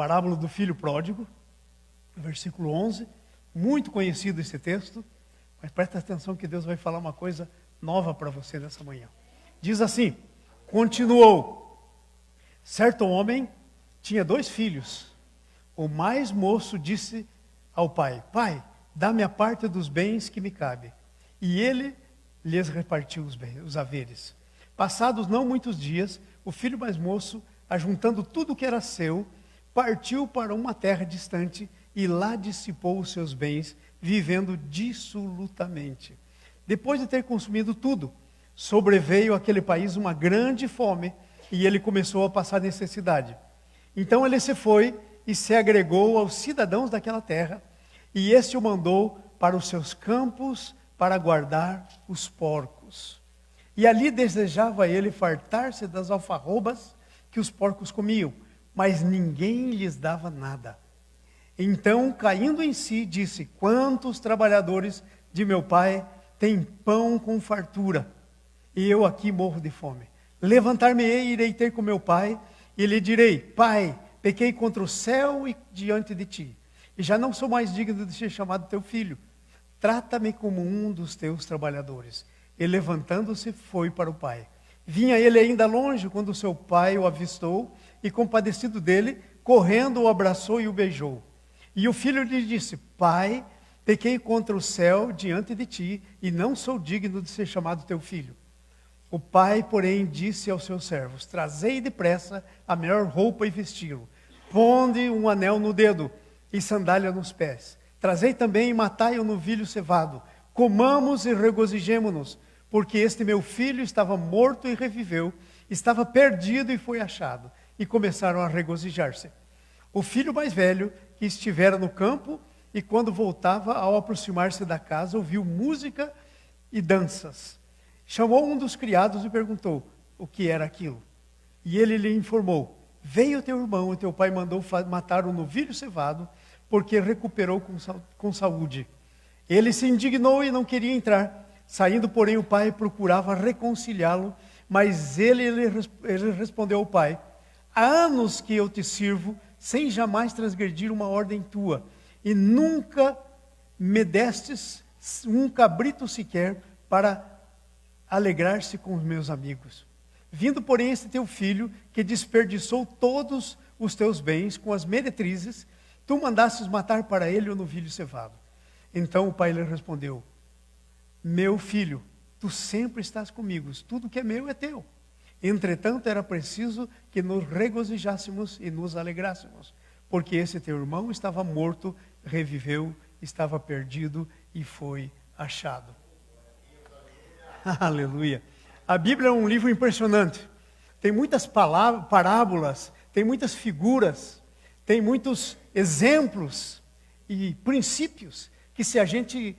parábola do filho pródigo, versículo 11. Muito conhecido esse texto, mas presta atenção que Deus vai falar uma coisa nova para você nessa manhã. Diz assim: continuou. Certo homem tinha 2 filhos. O mais moço disse ao pai: pai, dá-me a parte dos bens que me cabe. E ele lhes repartiu os haveres. Passados não muitos dias, o filho mais moço, ajuntando tudo o que era seu, partiu para uma terra distante e lá dissipou os seus bens, vivendo dissolutamente. Depois de ter consumido tudo, sobreveio àquele país uma grande fome e ele começou a passar necessidade. Então ele se foi e se agregou aos cidadãos daquela terra, e este o mandou para os seus campos para guardar os porcos. E ali desejava ele fartar-se das alfarrobas que os porcos comiam, mas ninguém lhes dava nada. Então, caindo em si, disse: quantos trabalhadores de meu pai têm pão com fartura, e eu aqui morro de fome. Levantar-me-ei e irei ter com meu pai, e lhe direi: pai, pequei contra o céu e diante de ti, e já não sou mais digno de ser chamado teu filho. Trata-me como um dos teus trabalhadores. E levantando-se, foi para o pai. Vinha ele ainda longe, quando seu pai o avistou, e compadecido dele, correndo o abraçou e o beijou. E o filho lhe disse: pai, pequei contra o céu diante de ti, e não sou digno de ser chamado teu filho. O pai, porém, disse aos seus servos: trazei depressa a melhor roupa e vesti-lo. Ponde um anel no dedo e sandália nos pés. Trazei também e matai o novilho cevado. Comamos e regozijemo-nos, porque este meu filho estava morto e reviveu, estava perdido e foi achado. E começaram a regozijar-se. O filho mais velho, que estivera no campo, e quando voltava, ao aproximar-se da casa, ouviu música e danças. Chamou um dos criados e perguntou o que era aquilo. E ele lhe informou: veio teu irmão e teu pai mandou matar o novilho cevado, porque recuperou com saúde. Ele se indignou e não queria entrar. Saindo, porém, o pai procurava reconciliá-lo, mas ele respondeu ao pai: há anos que eu te sirvo, sem jamais transgredir uma ordem tua, e nunca me destes um cabrito sequer para alegrar-se com os meus amigos. Vindo, porém, este teu filho, que desperdiçou todos os teus bens com as meretrizes, tu mandastes matar para ele o novilho cevado. Então o pai lhe respondeu: meu filho, tu sempre estás comigo, tudo que é meu é teu. Entretanto, era preciso que nos regozijássemos e nos alegrássemos, porque esse teu irmão estava morto, reviveu, estava perdido e foi achado. Aleluia. A Bíblia é um livro impressionante. Tem muitas parábolas, tem muitas figuras, tem muitos exemplos e princípios que, se a gente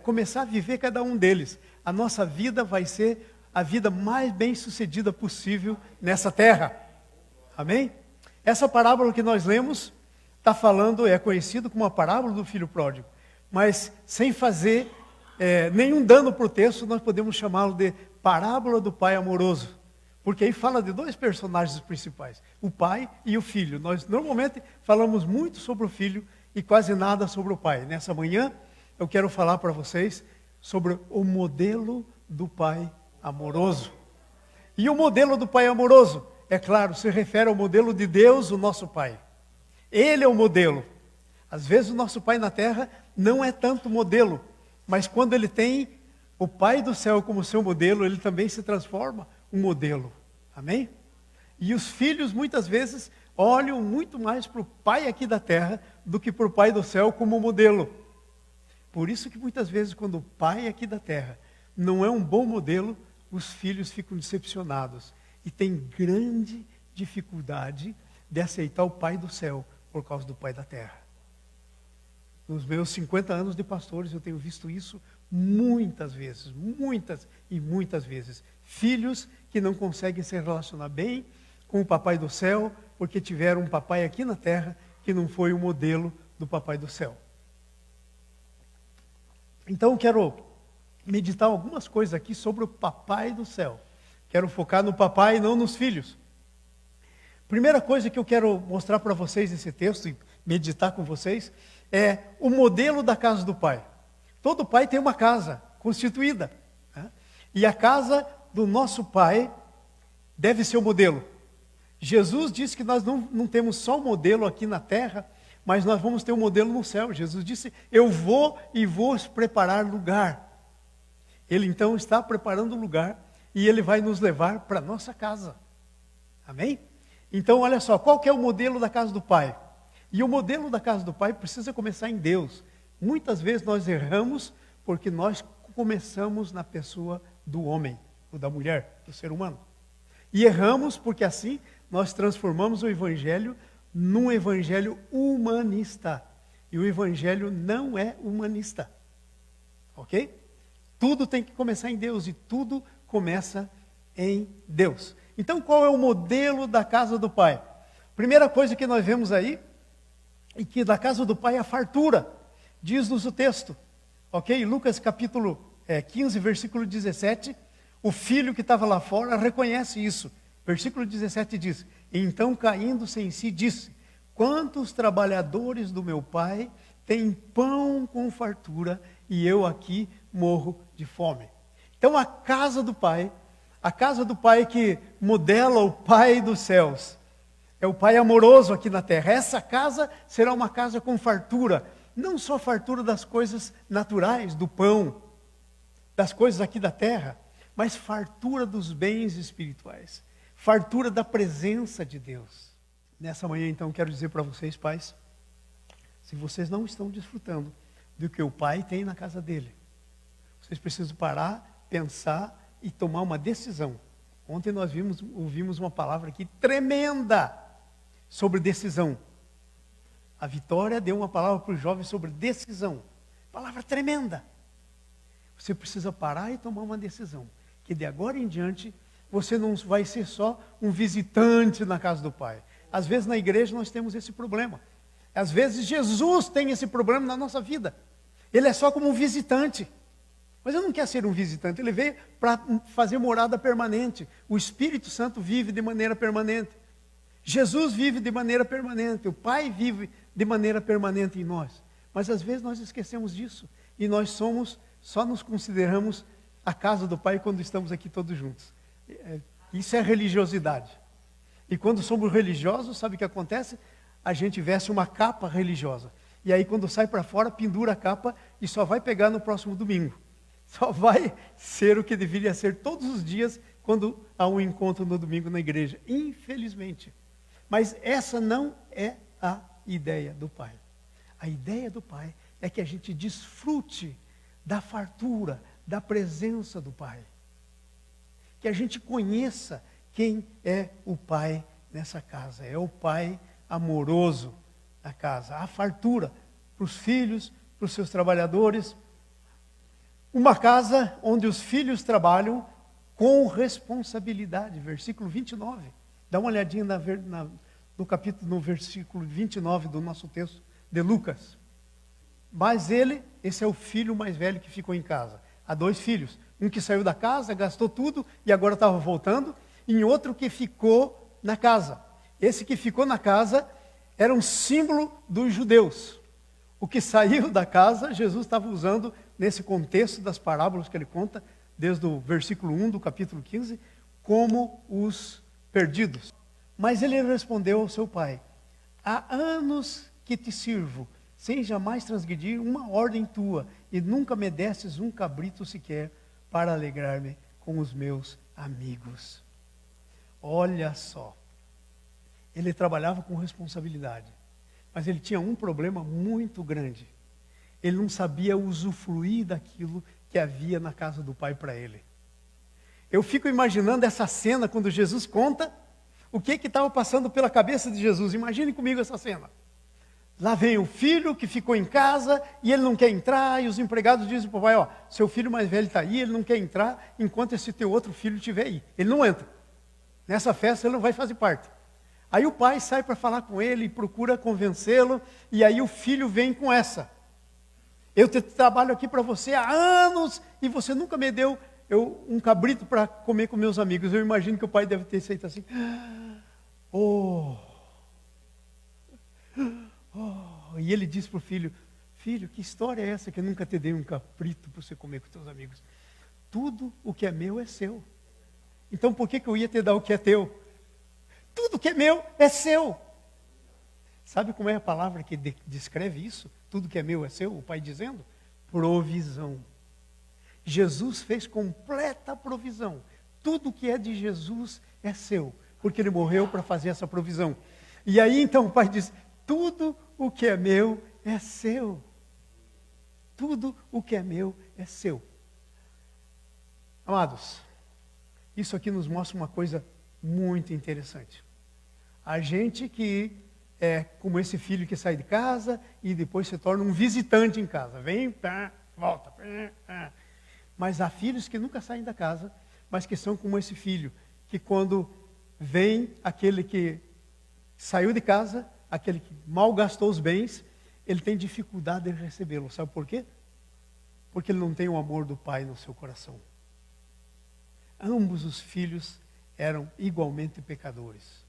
começar a viver cada um deles, a nossa vida vai ser a vida mais bem sucedida possível nessa terra. Amém? Essa parábola que nós lemos está falando, é conhecido como a parábola do filho pródigo, mas sem fazer nenhum dano para o texto, nós podemos chamá-lo de parábola do pai amoroso, porque aí fala de 2 personagens principais, o pai e o filho. Nós normalmente falamos muito sobre o filho e quase nada sobre o pai. Nessa manhã eu quero falar para vocês sobre o modelo do pai amoroso. E o modelo do pai amoroso, é claro, se refere ao modelo de Deus, o nosso pai. Ele é o modelo. Às vezes o nosso pai na terra não é tanto modelo, mas quando ele tem o pai do céu como seu modelo, ele também se transforma um modelo. Amém? E os filhos muitas vezes olham muito mais para o pai aqui da terra do que para o pai do céu como modelo. Por isso que muitas vezes, quando o pai aqui da terra não é um bom modelo, os filhos ficam decepcionados e têm grande dificuldade de aceitar o pai do céu por causa do pai da terra. Nos meus 50 anos de pastores, eu tenho visto isso muitas vezes, muitas e muitas vezes. Filhos que não conseguem se relacionar bem com o papai do céu, porque tiveram um papai aqui na terra que não foi o modelo do papai do céu. Então, quero meditar algumas coisas aqui sobre o papai do céu. Quero focar no papai e não nos filhos. Primeira coisa que eu quero mostrar para vocês nesse texto e meditar com vocês é o modelo da casa do Pai. Todo pai tem uma casa constituída, né? E a casa do nosso Pai deve ser o modelo. Jesus disse que nós não temos só o modelo aqui na terra, mas nós vamos ter um modelo no céu. Jesus disse, eu vou e vou preparar lugar. Ele então está preparando o lugar e Ele vai nos levar para a nossa casa. Amém? Então olha só, qual que é o modelo da casa do Pai? E o modelo da casa do Pai precisa começar em Deus. Muitas vezes nós erramos porque nós começamos na pessoa do homem, ou da mulher, do ser humano. E erramos porque assim nós transformamos o Evangelho num Evangelho humanista. E o Evangelho não é humanista. Ok? Tudo tem que começar em Deus e tudo começa em Deus. Então qual é o modelo da casa do Pai? Primeira coisa que nós vemos aí, é que da casa do Pai é a fartura. Diz-nos o texto. Ok? Lucas capítulo 15, versículo 17. O filho que estava lá fora reconhece isso. Versículo 17 diz, então caindo-se em si disse, quantos trabalhadores do meu pai têm pão com fartura e eu aqui morro de fome. Então a casa do Pai que modela o Pai dos céus, é o Pai amoroso aqui na terra. Essa casa será uma casa com fartura, não só fartura das coisas naturais, do pão, das coisas aqui da terra, mas fartura dos bens espirituais, fartura da presença de Deus. Nessa manhã, então, quero dizer para vocês, pais, se vocês não estão desfrutando do que o Pai tem na casa dele, vocês precisam parar, pensar e tomar uma decisão. Ontem nós ouvimos uma palavra aqui tremenda sobre decisão. A Vitória deu uma palavra para os jovens sobre decisão. Palavra tremenda. Você precisa parar e tomar uma decisão. Que de agora em diante, você não vai ser só um visitante na casa do Pai. Às vezes na igreja nós temos esse problema. Às vezes Jesus tem esse problema na nossa vida. Ele é só como um visitante. Mas ele não quer ser um visitante, ele veio para fazer morada permanente. O Espírito Santo vive de maneira permanente. Jesus vive de maneira permanente. O Pai vive de maneira permanente em nós. Mas às vezes nós esquecemos disso. E nós só nos consideramos a casa do Pai quando estamos aqui todos juntos. Isso é religiosidade. E quando somos religiosos, sabe o que acontece? A gente veste uma capa religiosa. E aí quando sai para fora, pendura a capa e só vai pegar no próximo domingo. Só vai ser o que deveria ser todos os dias quando há um encontro no domingo na igreja. Infelizmente. Mas essa não é a ideia do Pai. A ideia do Pai é que a gente desfrute da fartura, da presença do Pai. Que a gente conheça quem é o Pai nessa casa. É o Pai amoroso da casa. A fartura para os filhos, para os seus trabalhadores. Uma casa onde os filhos trabalham com responsabilidade. Versículo 29. Dá uma olhadinha no versículo 29 do nosso texto de Lucas. Mas esse é o filho mais velho que ficou em casa. Há 2 filhos. Um que saiu da casa, gastou tudo e agora estava voltando. E outro que ficou na casa. Esse que ficou na casa era um símbolo dos judeus. O que saiu da casa, Jesus estava usando nesse contexto das parábolas que ele conta, desde o versículo 1 do capítulo 15, como os perdidos. Mas ele respondeu ao seu pai, há anos que te sirvo, sem jamais transgredir uma ordem tua, e nunca me destes um cabrito sequer, para alegrar-me com os meus amigos. Olha só, ele trabalhava com responsabilidade, mas ele tinha um problema muito grande. Ele não sabia usufruir daquilo que havia na casa do Pai para ele. Eu fico imaginando essa cena quando Jesus conta o que estava passando pela cabeça de Jesus. Imagine comigo essa cena. Lá vem o filho que ficou em casa e ele não quer entrar, e os empregados dizem para o pai, ó, seu filho mais velho está aí, ele não quer entrar enquanto esse teu outro filho estiver aí. Ele não entra. Nessa festa ele não vai fazer parte. Aí o pai sai para falar com ele e procura convencê-lo, e aí o filho vem com essa. Eu trabalho aqui para você há anos e você nunca me deu um cabrito para comer com meus amigos. Eu imagino que o pai deve ter feito assim. Oh, e ele diz para o filho: filho, que história é essa que eu nunca te dei um cabrito para você comer com teus amigos? Tudo o que é meu é seu. Então por que eu ia te dar o que é teu? Tudo que é meu é seu. Sabe como é a palavra que descreve isso? Tudo que é meu é seu, o pai dizendo? Provisão. Jesus fez completa provisão. Tudo que é de Jesus é seu, porque ele morreu para fazer essa provisão. E aí então o pai diz: tudo o que é meu é seu. Tudo o que é meu é seu. Amados, isso aqui nos mostra uma coisa muito interessante. A gente que é como esse filho que sai de casa e depois se torna um visitante em casa. Vem, pá, volta. Pá. Mas há filhos que nunca saem da casa, mas que são como esse filho, que quando vem aquele que saiu de casa, aquele que mal gastou os bens, ele tem dificuldade em recebê-lo. Sabe por quê? Porque ele não tem o amor do pai no seu coração. Ambos os filhos eram igualmente pecadores.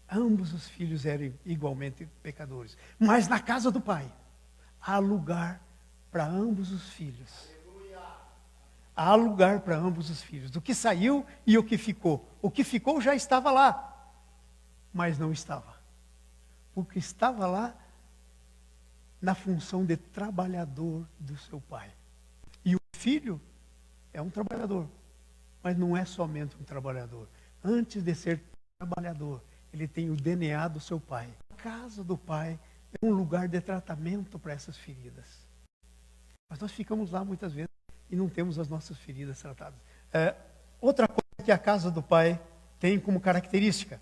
Ambos os filhos eram igualmente pecadores. Mas na casa do pai, há lugar para ambos os filhos. Há lugar para ambos os filhos. Do que saiu e o que ficou. O que ficou já estava lá, mas não estava. Porque estava lá na função de trabalhador do seu pai. E o filho é um trabalhador, mas não é somente um trabalhador. Antes de ser trabalhador, ele tem o DNA do seu pai. A casa do pai é um lugar de tratamento para essas feridas. Mas nós ficamos lá muitas vezes e não temos as nossas feridas tratadas. Outra coisa que a casa do pai tem como característica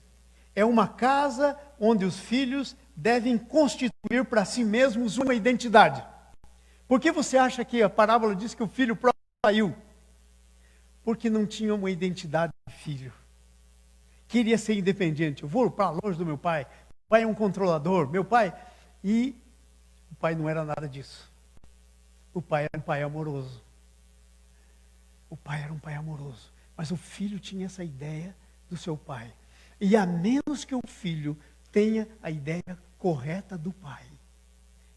é uma casa onde os filhos devem constituir para si mesmos uma identidade. Por que você acha que a parábola diz que o filho próprio saiu? Porque não tinha uma identidade de filho. Queria ser independente. Eu vou para longe do meu pai. Meu pai é um controlador. Meu pai... E o pai não era nada disso. O pai era um pai amoroso. O pai era um pai amoroso. Mas o filho tinha essa ideia do seu pai. E a menos que o filho tenha a ideia correta do pai,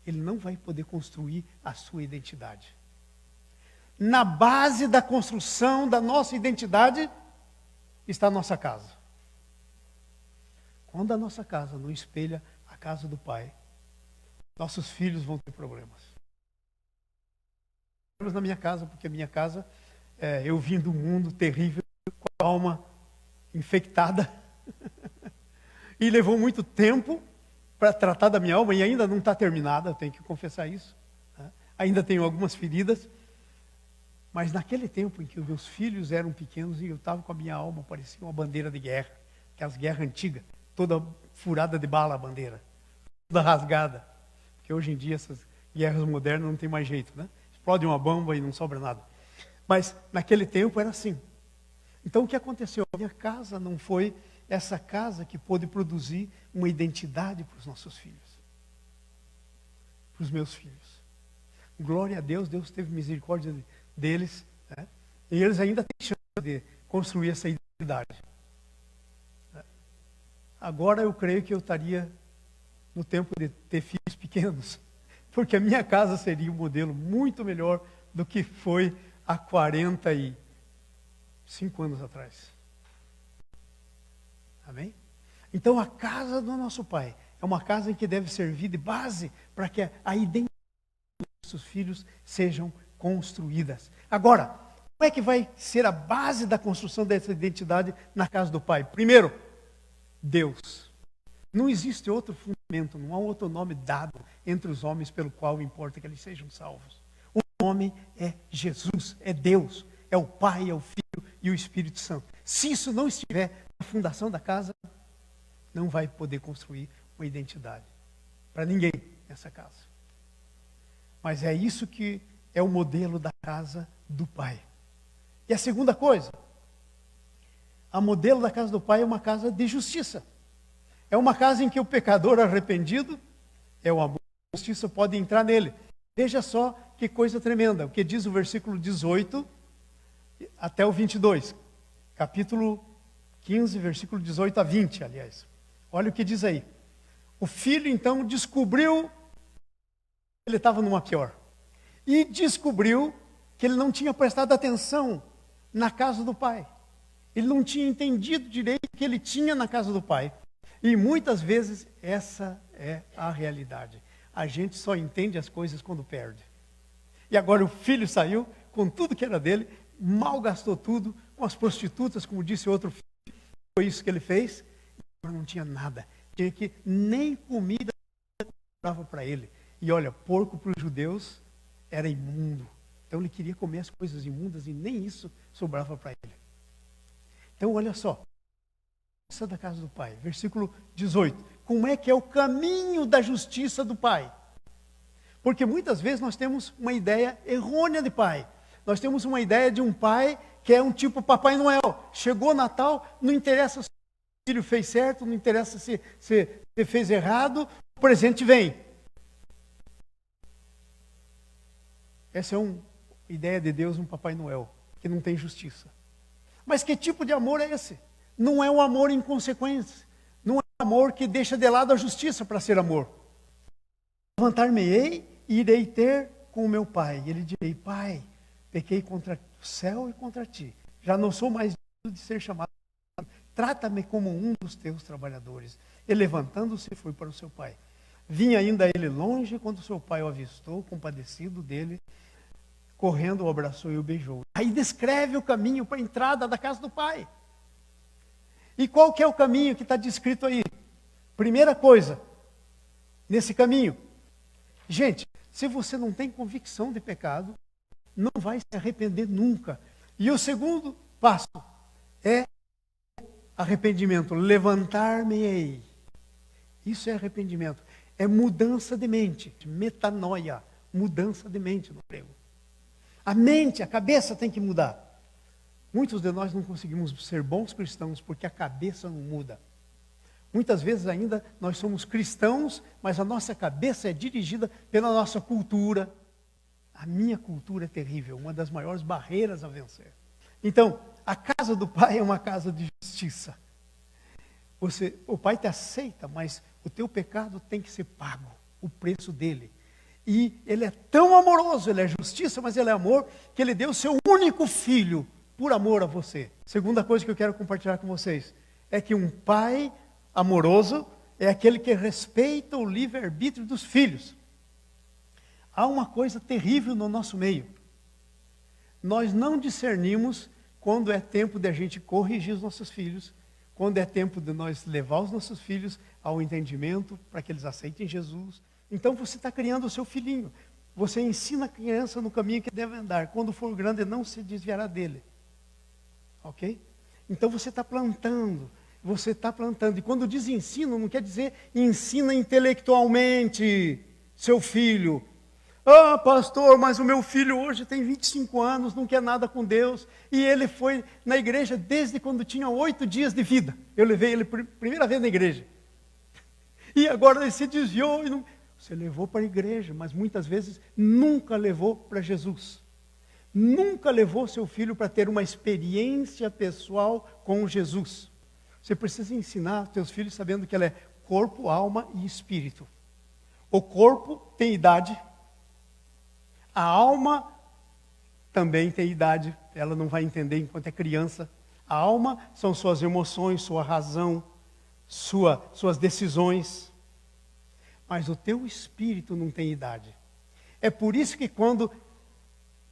ele não vai poder construir a sua identidade. Na base da construção da nossa identidade está a nossa casa. Quando a nossa casa não espelha a casa do pai, nossos filhos vão ter problemas. Na minha casa, porque a minha casa, eu vim do mundo terrível, com a alma infectada, e levou muito tempo para tratar da minha alma, e ainda não está terminada, eu tenho que confessar isso. Tá? Ainda tenho algumas feridas, mas naquele tempo em que os meus filhos eram pequenos e eu estava com a minha alma, parecia uma bandeira de guerra, aquelas guerras antigas, toda furada de bala a bandeira, toda rasgada. Porque hoje em dia essas guerras modernas não tem mais jeito, né? Explode uma bomba e não sobra nada. Mas naquele tempo era assim. Então o que aconteceu? A minha casa não foi essa casa que pôde produzir uma identidade para os nossos filhos. Para os meus filhos. Glória a Deus, Deus teve misericórdia deles, né? E eles ainda têm chance de construir essa identidade. Agora eu creio que eu estaria no tempo de ter filhos pequenos, porque a minha casa seria um modelo muito melhor do que foi há 45 anos atrás. Amém? Então a casa do nosso pai é uma casa em que deve servir de base para que a identidade dos nossos filhos sejam construídas. Agora, como é que vai ser a base da construção dessa identidade na casa do pai? Primeiro, Deus. Não existe outro fundamento, não há outro nome dado entre os homens pelo qual importa que eles sejam salvos. O nome é Jesus, é Deus, é o Pai, é o Filho e o Espírito Santo. Se isso não estiver na fundação da casa, não vai poder construir uma identidade para ninguém nessa casa. Mas é isso que é o modelo da casa do Pai. E a segunda coisa, a modelo da casa do Pai é uma casa de justiça. É uma casa em que o pecador arrependido, é o amor e a justiça pode entrar nele. Veja só que coisa tremenda, o que diz o versículo 18 até o 22, capítulo 15, versículo 18 a 20, aliás. Olha o que diz aí. O filho, então, descobriu que ele estava numa pior. E descobriu que ele não tinha prestado atenção na casa do pai. Ele não tinha entendido direito o que ele tinha na casa do pai. E muitas vezes essa é a realidade. A gente só entende as coisas quando perde. E agora o filho saiu com tudo que era dele, mal gastou tudo, com as prostitutas, como disse outro filho, foi isso que ele fez. Agora não tinha nada. Tinha que nem comida sobrava para ele. E olha, porco para os judeus era imundo. Então ele queria comer as coisas imundas e nem isso sobrava para ele. Então olha só, justiça da casa do pai, versículo 18. Como é que é o caminho da justiça do pai? Porque muitas vezes nós temos uma ideia errônea de pai. Nós temos uma ideia de um pai que é um tipo Papai Noel. Chegou Natal, não interessa se o filho fez certo, não interessa se fez errado, o presente vem. Essa é uma ideia de Deus, um Papai Noel, que não tem justiça. Mas que tipo de amor é esse? Não é um amor inconsequente. Não é um amor que deixa de lado a justiça para ser amor. Levantar-me-ei e irei ter com o meu pai. E ele direi, pai, pequei contra o céu e contra ti. Já não sou mais digno de ser chamado. Trata-me como um dos teus trabalhadores. E levantando-se, foi para o seu pai. Vinha ainda ele longe, quando seu pai o avistou, compadecido dele, correndo, o abraçou e o beijou. Aí descreve o caminho para a entrada da casa do pai. E qual que é o caminho que está descrito aí? Primeira coisa, nesse caminho. Gente, se você não tem convicção de pecado, não vai se arrepender nunca. E o segundo passo é arrependimento. Levantar-me-ei. Isso é arrependimento. É mudança de mente. Metanoia. Mudança de mente no grego. A mente, a cabeça tem que mudar. Muitos de nós não conseguimos ser bons cristãos porque a cabeça não muda. Muitas vezes ainda nós somos cristãos, mas a nossa cabeça é dirigida pela nossa cultura. A minha cultura é terrível, uma das maiores barreiras a vencer. Então, a casa do pai é uma casa de justiça. O pai te aceita, mas o teu pecado tem que ser pago, o preço dele. E ele é tão amoroso, ele é justiça, mas ele é amor, que ele deu o seu único filho por amor a você. Segunda coisa que eu quero compartilhar com vocês, é que um pai amoroso é aquele que respeita o livre-arbítrio dos filhos. Há uma coisa terrível no nosso meio. Nós não discernimos quando é tempo de a gente corrigir os nossos filhos, quando é tempo de nós levar os nossos filhos ao entendimento, para que eles aceitem Jesus. Então você está criando o seu filhinho. Você ensina a criança no caminho que deve andar. Quando for grande, não se desviará dele. Ok? Então você está plantando. Você está plantando. E quando diz ensino, não quer dizer ensina intelectualmente seu filho. Ah, pastor, mas o meu filho hoje tem 25 anos, não quer nada com Deus. E ele foi na igreja desde quando tinha 8 dias de vida. Eu levei ele primeira vez na igreja. E agora ele se desviou. E não... Você levou para a igreja, mas muitas vezes nunca levou para Jesus. Nunca levou seu filho para ter uma experiência pessoal com Jesus. Você precisa ensinar seus filhos sabendo que ela é corpo, alma e espírito. O corpo tem idade. A alma também tem idade. Ela não vai entender enquanto é criança. A alma são suas emoções, sua razão, suas decisões. Mas o teu espírito não tem idade. É por isso que quando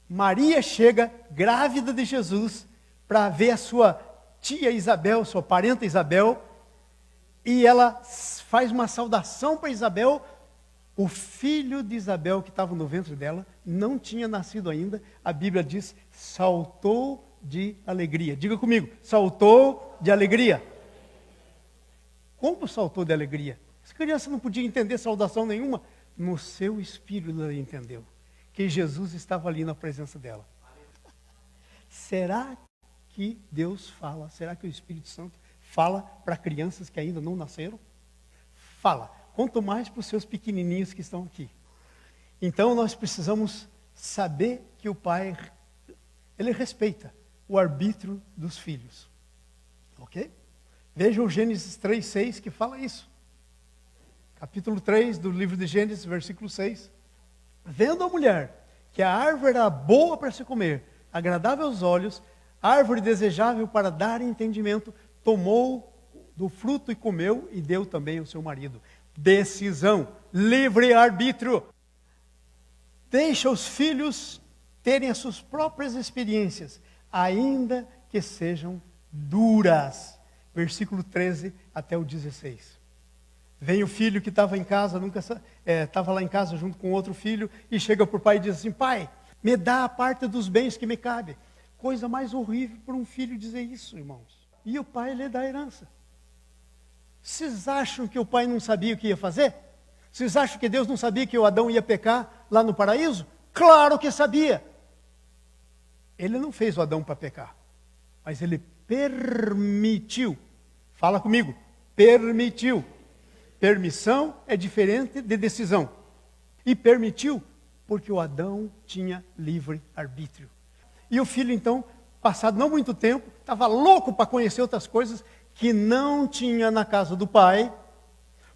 Maria chega grávida de Jesus para ver a sua tia Isabel, sua parenta Isabel, e ela faz uma saudação para Isabel, o filho de Isabel que estava no ventre dela não tinha nascido ainda. A Bíblia diz, saltou de alegria. Diga comigo, saltou de alegria. Como saltou de alegria? Essa criança não podia entender saudação nenhuma. No seu espírito ela entendeu que Jesus estava ali na presença dela. Será que Deus fala? Será que o Espírito Santo fala para crianças que ainda não nasceram? Fala. Quanto mais para os seus pequenininhos que estão aqui. Então nós precisamos saber que o pai, ele respeita o arbítrio dos filhos. Ok? Veja o Gênesis 3:6 que fala isso. Capítulo 3 do livro de Gênesis, versículo 6. Vendo a mulher que a árvore era boa para se comer, agradável aos olhos, árvore desejável para dar entendimento, tomou do fruto e comeu e deu também ao seu marido. Decisão, livre-arbítrio. Deixa os filhos terem as suas próprias experiências, ainda que sejam duras. Versículo 13 até o 16. Vem o filho que estava em casa, estava lá em casa junto com outro filho, e chega para o pai e diz assim: pai, me dá a parte dos bens que me cabe. Coisa mais horrível para um filho dizer isso, irmãos. E o pai lhe dá a herança. Vocês acham que o pai não sabia o que ia fazer? Vocês acham que Deus não sabia que o Adão ia pecar lá no paraíso? Claro que sabia. Ele não fez o Adão para pecar, mas ele permitiu. Fala comigo, permitiu. Permissão é diferente de decisão. E permitiu porque o Adão tinha livre arbítrio. E o filho então, passado não muito tempo, estava louco para conhecer outras coisas que não tinha na casa do pai,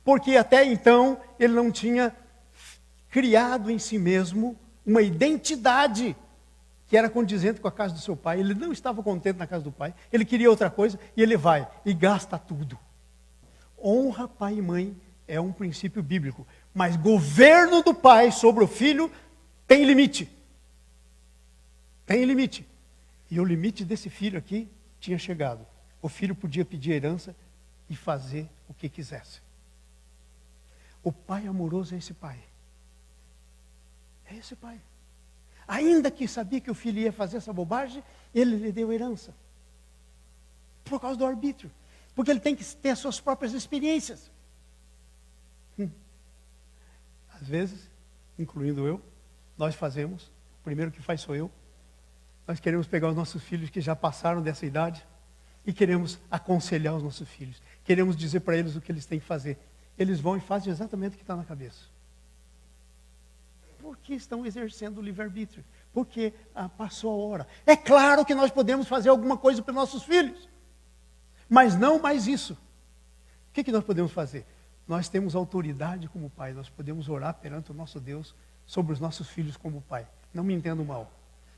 porque até então ele não tinha criado em si mesmo uma identidade que era condizente com a casa do seu pai. Ele não estava contente na casa do pai, ele queria outra coisa, e ele vai e gasta tudo. Honra pai e mãe é um princípio bíblico, mas governo do pai sobre o filho tem limite. Tem limite. E o limite desse filho aqui tinha chegado. O filho podia pedir herança e fazer o que quisesse. O pai amoroso é esse pai. É esse pai. Ainda que sabia que o filho ia fazer essa bobagem, ele lhe deu herança. Por causa do arbítrio. Porque ele tem que ter as suas próprias experiências. Às vezes, incluindo eu, nós fazemos, o primeiro que faz sou eu, nós queremos pegar os nossos filhos que já passaram dessa idade e queremos aconselhar os nossos filhos. Queremos dizer para eles o que eles têm que fazer. Eles vão e fazem exatamente o que está na cabeça. Porque estão exercendo o livre-arbítrio. Porque passou a hora. É claro que nós podemos fazer alguma coisa para os nossos filhos. Mas não mais isso. O que nós podemos fazer? Nós temos autoridade como pai. Nós podemos orar perante o nosso Deus sobre os nossos filhos como pai. Não me entendo mal.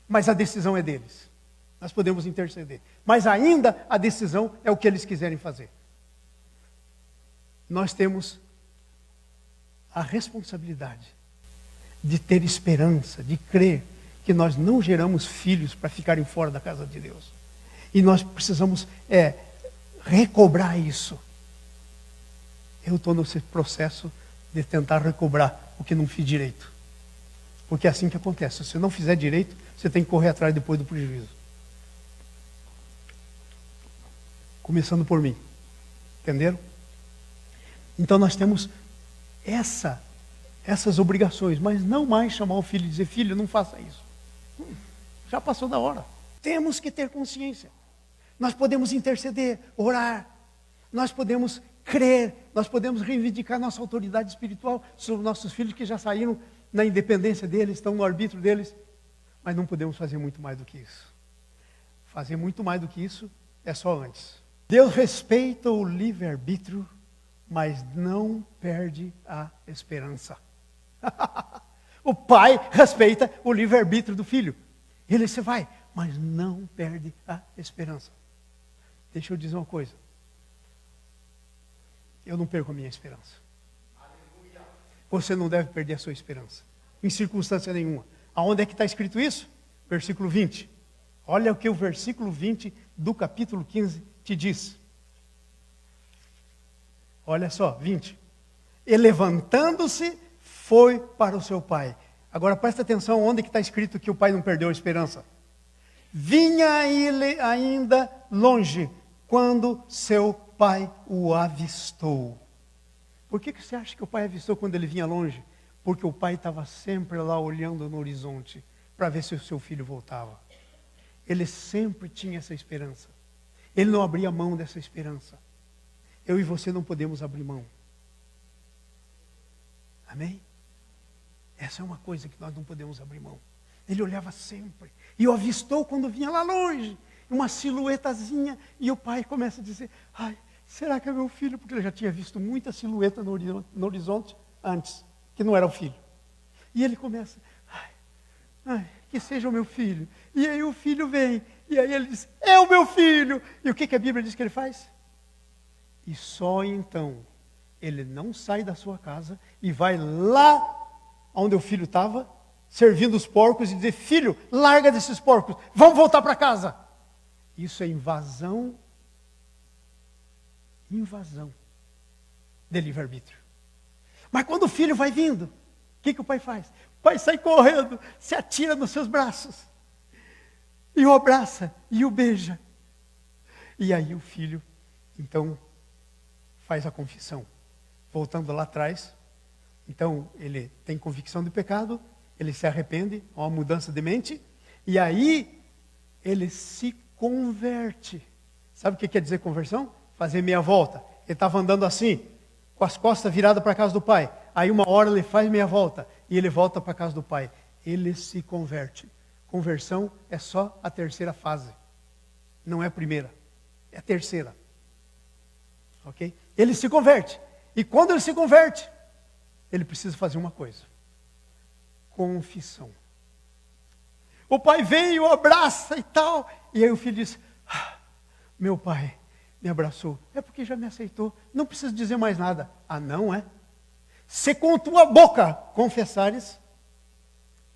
Mas a decisão é deles. Nós podemos interceder. Mas ainda a decisão é o que eles quiserem fazer. Nós temos a responsabilidade de ter esperança, de crer que nós não geramos filhos para ficarem fora da casa de Deus. E nós precisamos recobrar isso. Eu estou nesse processo de tentar recobrar o que não fiz direito. Porque é assim que acontece. Se você não fizer direito, você tem que correr atrás depois do prejuízo. Começando por mim. Entenderam? Então nós temos essas obrigações, mas não mais chamar o filho e dizer: filho, não faça isso. Já passou da hora. Temos que ter consciência. Nós podemos interceder, orar, nós podemos crer, nós podemos reivindicar nossa autoridade espiritual sobre nossos filhos que já saíram na independência deles, estão no arbítrio deles, mas não podemos fazer muito mais do que isso. Fazer muito mais do que isso é só antes. Deus respeita o livre-arbítrio, mas não perde a esperança. O pai respeita o livre-arbítrio do filho. Ele se vai, mas não perde a esperança. Deixa eu dizer uma coisa. Eu não perco a minha esperança. Você não deve perder a sua esperança. Em circunstância nenhuma. Aonde é que está escrito isso? Versículo 20. Olha o que o versículo 20 do capítulo 15 te diz. Olha só, 20. E levantando-se, foi para o seu pai. Agora presta atenção onde que está escrito que o pai não perdeu a esperança. Vinha ele ainda longe, quando seu pai o avistou. Por que você acha que o pai avistou quando ele vinha longe? Porque o pai estava sempre lá olhando no horizonte, para ver se o seu filho voltava. Ele sempre tinha essa esperança. Ele não abria mão dessa esperança. Eu e você não podemos abrir mão. Amém? Essa é uma coisa que nós não podemos abrir mão. Ele olhava sempre. E o avistou quando vinha lá longe. uma silhuetazinha, e o pai começa a dizer, ai, será que é meu filho? Porque ele já tinha visto muita silhueta no horizonte antes, que não era o filho. E ele começa, ai, que seja o meu filho. E aí o filho vem, e aí ele diz, é o meu filho. E o que a Bíblia diz que ele faz? E só então, ele não sai da sua casa e vai lá onde o filho estava, servindo os porcos e dizer, filho, larga desses porcos, vamos voltar para casa. Isso é invasão de livre-arbítrio. Mas quando o filho vai vindo, o que o pai faz? O pai sai correndo, se atira nos seus braços, e o abraça, e o beija. E aí o filho, então, faz a confissão. Voltando lá atrás, então ele tem convicção de pecado, ele se arrepende, há uma mudança de mente, e aí ele se converte. Sabe o que quer dizer conversão? Fazer meia volta. Ele estava andando assim, com as costas viradas para a casa do pai. Aí uma hora ele faz meia volta e ele volta para a casa do pai. Ele se converte. Conversão é só a terceira fase. Não é a primeira, é a terceira. Ok? Ele se converte. E quando ele se converte, ele precisa fazer uma coisa. Confissão. O pai veio, abraça e tal. E aí o filho diz, meu pai me abraçou. É porque já me aceitou. Não precisa dizer mais nada. Ah, não é? Se com tua boca confessares,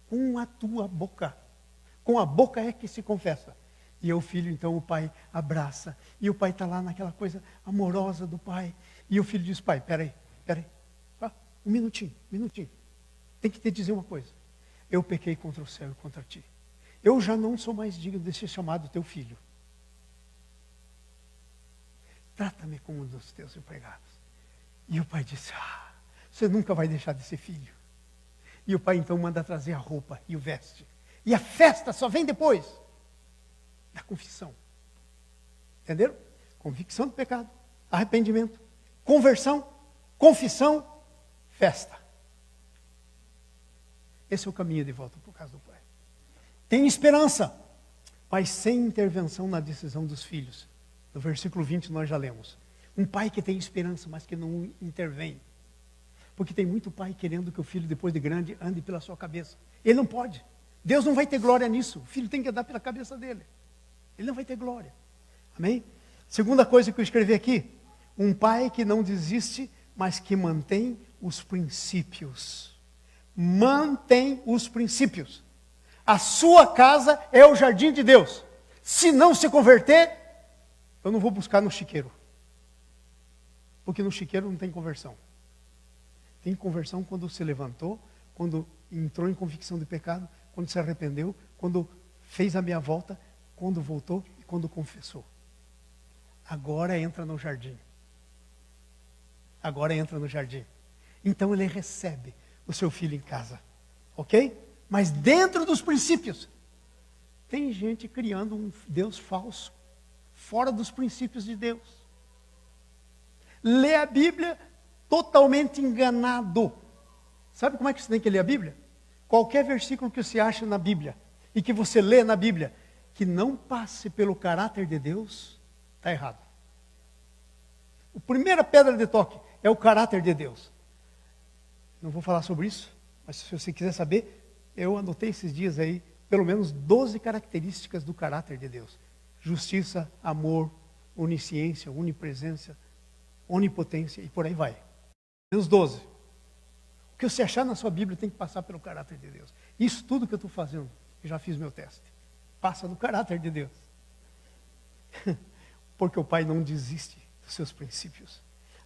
com a tua boca. Com a boca é que se confessa. E o filho, então, o pai abraça. E o pai está lá naquela coisa amorosa do pai. E o filho diz, pai, peraí. Um minutinho. Tem que te dizer uma coisa. Eu pequei contra o céu e contra ti. Eu já não sou mais digno de ser chamado teu filho. Trata-me como um dos teus empregados. E o pai disse, você nunca vai deixar de ser filho. E o pai então manda trazer a roupa e o veste. E a festa só vem depois da confissão. Entenderam? Convicção do pecado, arrependimento, conversão, confissão, festa. Esse é o caminho de volta para o caso do pai. Tem esperança, mas sem intervenção na decisão dos filhos. No versículo 20 nós já lemos. Um pai que tem esperança, mas que não intervém. Porque tem muito pai querendo que o filho, depois de grande, ande pela sua cabeça. Ele não pode. Deus não vai ter glória nisso. O filho tem que andar pela cabeça dele. Ele não vai ter glória. Amém? Segunda coisa que eu escrevi aqui. Um pai que não desiste, mas que mantém os princípios. Mantém os princípios. A sua casa é o jardim de Deus. Se não se converter, eu não vou buscar no chiqueiro. Porque no chiqueiro não tem conversão. Tem conversão quando se levantou, quando entrou em convicção de pecado, quando se arrependeu, quando fez a meia volta, quando voltou e quando confessou. Agora entra no jardim. Então ele recebe o seu filho em casa. Ok? Mas dentro dos princípios. Tem gente criando um Deus falso. Fora dos princípios de Deus. Lê a Bíblia totalmente enganado. Sabe como é que você tem que ler a Bíblia? Qualquer versículo que você acha na Bíblia e que você lê na Bíblia que não passe pelo caráter de Deus, está errado. A primeira pedra de toque é o caráter de Deus. Não vou falar sobre isso, mas se você quiser saber, eu anotei esses dias aí pelo menos 12 características do caráter de Deus. Justiça, amor, onisciência, onipresença, onipotência e por aí vai. Menos 12. O que você achar na sua Bíblia tem que passar pelo caráter de Deus. Isso tudo que eu estou fazendo, eu já fiz meu teste. Passa no caráter de Deus. Porque o pai não desiste dos seus princípios.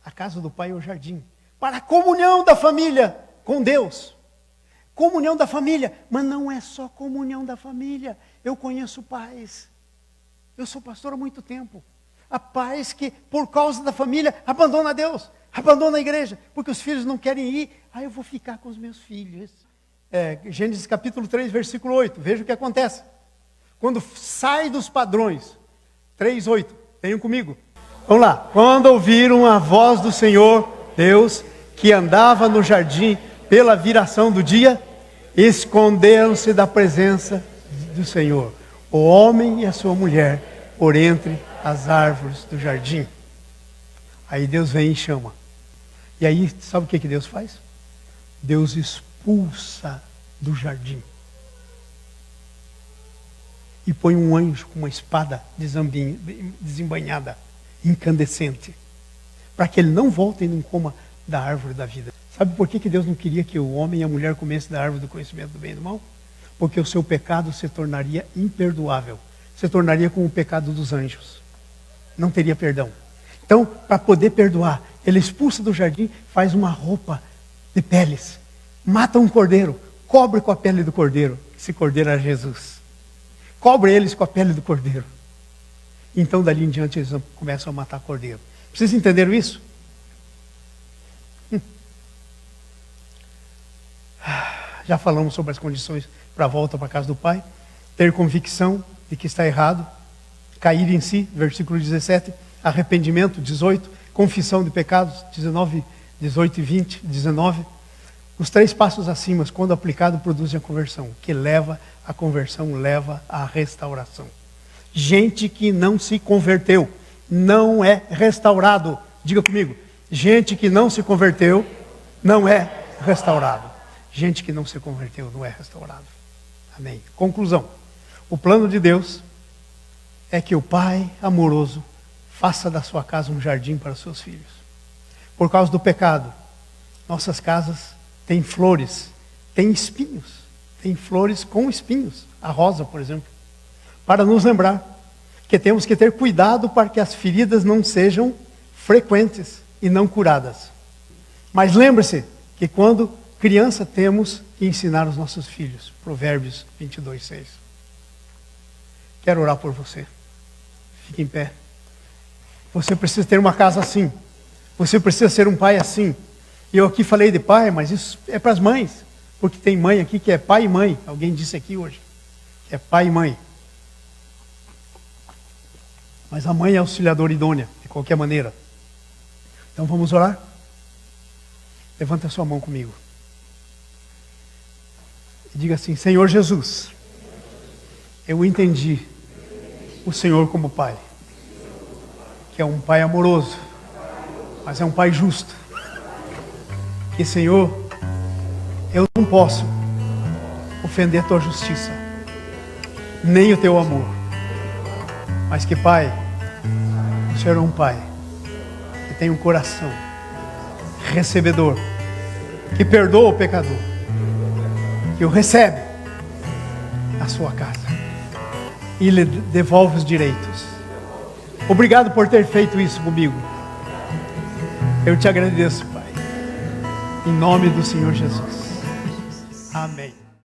A casa do pai é o jardim. Para a comunhão da família com Deus. Comunhão da família. Mas não é só comunhão da família. Eu conheço pais. Eu sou pastor há muito tempo. Há pais que, por causa da família, abandonam Deus. Abandonam a igreja. Porque os filhos não querem ir. Eu vou ficar com os meus filhos. Gênesis capítulo 3, versículo 8. Veja o que acontece. Quando sai dos padrões. 3:8. Venham comigo. Vamos lá. Quando ouviram a voz do Senhor, Deus, que andava no jardim pela viração do dia, esconderam-se da presença do Senhor. O homem e a sua mulher por entre as árvores do jardim. Aí Deus vem e chama. E aí, sabe o que Deus faz? Deus expulsa do jardim. E põe um anjo com uma espada desembainhada, incandescente, para que ele não volte e não coma da árvore da vida. Sabe por que Deus não queria que o homem e a mulher comessem da árvore do conhecimento do bem e do mal? Porque o seu pecado se tornaria imperdoável. Se tornaria como o pecado dos anjos. Não teria perdão. Então, para poder perdoar, ele expulsa do jardim, faz uma roupa de peles. Mata um cordeiro, cobre com a pele do cordeiro. Esse cordeiro era Jesus. Cobre eles com a pele do cordeiro. Então, dali em diante, eles começam a matar cordeiro. Vocês entenderam isso? Já falamos sobre as condições para a volta para a casa do Pai. Ter convicção de que está errado. Cair em si, versículo 17. Arrependimento, 18. Confissão de pecados, 19, 18 e 20, 19. Os 3 passos acima, quando aplicado, produzem a conversão. Que leva a conversão, leva à restauração. Gente que não se converteu, não é restaurado. Diga comigo. Gente que não se converteu, não é restaurado. Gente que não se converteu, não é restaurado. Amém. Conclusão. O plano de Deus é que o Pai amoroso faça da sua casa um jardim para os seus filhos. Por causa do pecado, nossas casas têm flores, têm espinhos. Tem flores com espinhos. A rosa, por exemplo. Para nos lembrar que temos que ter cuidado para que as feridas não sejam frequentes e não curadas. Mas lembre-se que quando criança temos que ensinar os nossos filhos. Provérbios 22, 6. Quero orar por você. Fique em pé. Você precisa ter uma casa assim. Você precisa ser um pai assim. Eu aqui falei de pai, mas isso é para as mães. Porque tem mãe aqui que é pai e mãe. Alguém disse aqui hoje. Que é pai e mãe. Mas a mãe é auxiliadora idônea, de qualquer maneira. Então vamos orar? Levanta a sua mão comigo. E diga assim: Senhor Jesus, eu entendi o Senhor como Pai. Que é um Pai amoroso, mas é um Pai justo. Que, Senhor, eu não posso ofender a Tua justiça, nem o Teu amor. Mas que, Pai, o Senhor é um Pai que tem um coração recebedor, que perdoa o pecador, que o recebe na sua casa e lhe devolve os direitos. Obrigado por ter feito isso comigo. Eu te agradeço, Pai, em nome do Senhor Jesus. Amém.